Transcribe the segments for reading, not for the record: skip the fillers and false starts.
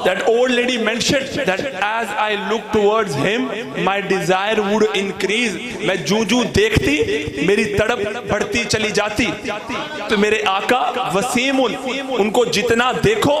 that old lady mentioned that as I look towards him, my desire would increase. میں جو دیکھتی میری تڑپ بڑھتی چلی جاتی. تو میرے آقا وسیم ان کو جتنا دیکھو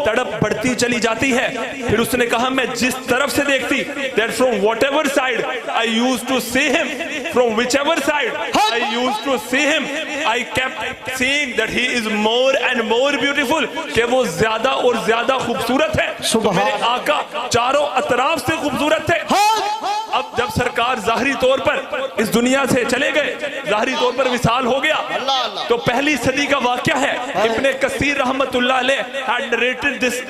تڑپ بڑھتی چلی جاتی ہے. پھر اس نے کہا میں جس طرف سے دیکھتی, that from whatever side I used to see him, from whichever side I used to see him, I kept seeing that he is more and more beautiful, کہ وہ زیادہ اور زیادہ خوبصورت ہے. میرے آقا چاروں اطراف سے خوبصورت تھے. اب جب سرکار ظاہری طور پر اس دنیا سے چلے گئے, ظاہری طور پر وصال ہو گیا, تو پہلی صدی کا واقعہ ہے. ابن کثیر رحمت اللہ علیہ had narrated this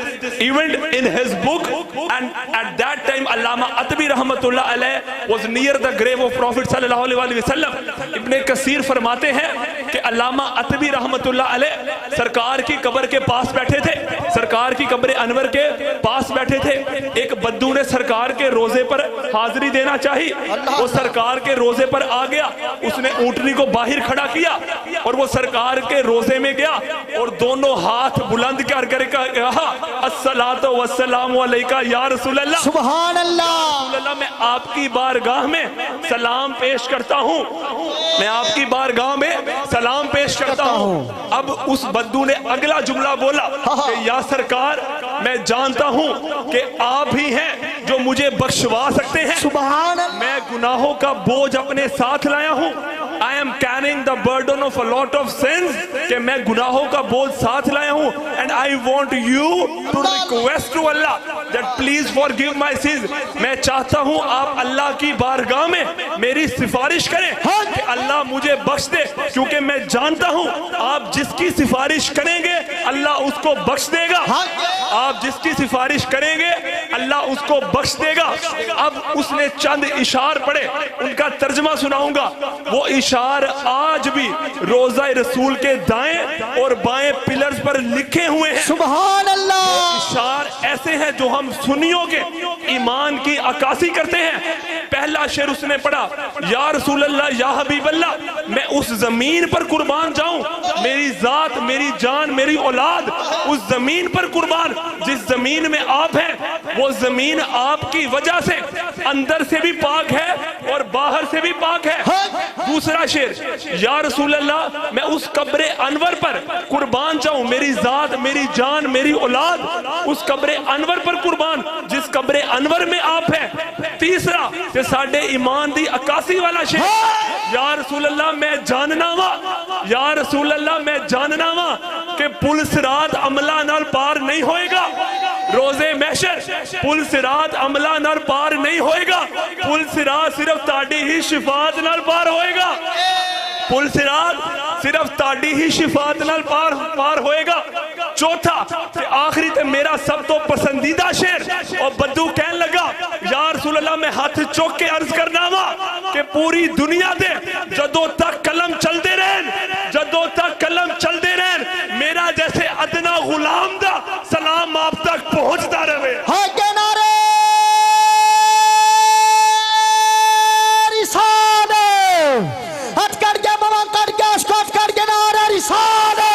event in his book, and at that time علامہ عتبی رحمت اللہ علیہ was near the grave of Prophet صلی اللہ علیہ وسلم. ابن کثیر فرماتے ہیں کہ علامہ عتبی رحمت اللہ علیہ سرکار کی قبر کے پاس بیٹھے تھے, سرکار کی قبر انور کے پاس بیٹھے تھے. ایک بدو نے سرکار کے روزے پر حاضری دینا چاہی, وہ سرکار کے روزے پر آ گیا, اس نے اونٹنی کو باہر کھڑا کیا اور وہ سرکار کے روزے میں گیا اور دونوں ہاتھ بلند کر کہا الصلاۃ والسلام علیکہ یا رسول اللہ. سبحان اللہ. رسول اللہ میں آپ کی بارگاہ میں سلام پیش کرتا ہوں, میں آپ کی بارگاہ میں سلام پیش کرتا ہوں. اب اس بدو نے اگلا جملہ بولا کہ یا سرکار میں جانتا ہوں کہ آپ ہی ہیں جو مجھے بخشوا سکتے ہیں. سبحان اللہ. میں گناہوں کا بوجھ اپنے ساتھ لایا ہوں. I am carrying the burden of a lot of sins, کہ میں گناہوں کا بوجھ ساتھ لایا ہوں. And I want you to request to Allah that please forgive my sins. میں چاہتا ہوں آپ اللہ کی بارگاہ میں میری سفارش کریں کہ اللہ مجھے بخش دے, کیونکہ میں جانتا ہوں آپ جس کی سفارش کریں گے اللہ اس کو بخش دے گا. آپ جس کی سفارش کریں گے اللہ اس کو بخش دے گا. اب اس نے چند اشار پڑھے, ان کا ترجمہ سناؤں گا. وہ اشار آج بھی روضہ رسول کے دائیں اور بائیں پلرز پر لکھے ہوئے ہیں. سبحان اللہ. اشار ایسے ہیں جو ہم سنیوں کے ایمان کی عکاسی کرتے ہیں. پہلا شعر اس نے پڑھا یا رسول اللہ یا حبیب اللہ, میں اس زمین پر قربان جاؤں, میری ذات میری جان میری اولاد اس زمین پر قربان جس زمین میں آپ ہیں. وہ زمین آپ کی وجہ سے اندر سے بھی پاک ہے اور باہر سے بھی پاک ہے. دوسرا شعر یا رسول اللہ میں اس قبر انور پر قربان جاؤں, میری ذات میری جان میری اولاد اس قبر انور پر قربان جس قبر انور میں آپ ہیں. تیسرا کہ ساڈے ایمان دی عکاسی والا شعر یا رسول اللہ میں جاننا وا, یا رسول اللہ میں جاننا وا کہ پل صراط عملہ نال پار نہیں ہوئے گا. روزے محشر پل صراط عملہ نال پار نہیں ہوئے گا, پل صراط صرف تاڑی ہی شفاعت نال پار ہوئے گا. پل صراط صرف تاڑی ہی شفاعت نال پار ہوئے گا. چوتھا کہ آخری تے میرا سب تو پسندیدہ شعر, اور بدو کہنے لگا یا رسول اللہ میں ہاتھ چوک کے عرض کرنا وا کہ پوری دنیا دے جدوں تک قلم چل دے رہن, جدوں تک قلم چل دے رہن, میرا جیسے ادنا غلام دا سلام آپ تک پہنچتا رہے. حق نعرہ رسالہ, ہٹ کر کے بابا کر کے اشکوت کر کے نعرہ رسالہ,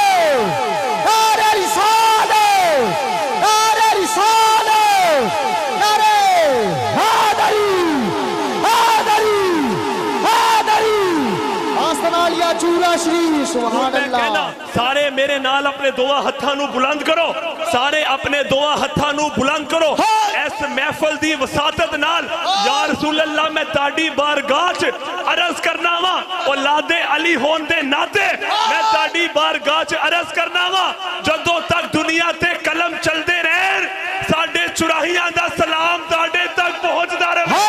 نعرہ رسالہ, نعرہ رسالہ, نعرہ حیدری, حیدری, حیدری, آستنالیا چورا شریف. سبحان اللہ. سارے میرے نال اپنے دعا ہتھاں نو بلند کرو, سارے اپنے دعا ہتھاں نو بلند کرو. اس محفل دی وساطت نال یا رسول اللہ میں تاڑی بارگاہ چ عرض کرنا وا, اولاد علی ہون دے ناتے میں تاڑی بارگاہ چ عرض کرنا وا جدوں تک دنیا تے قلم چل دے رہن ساڈے چراہیاں دا سلام تاڑے تک پہنچدا رہے.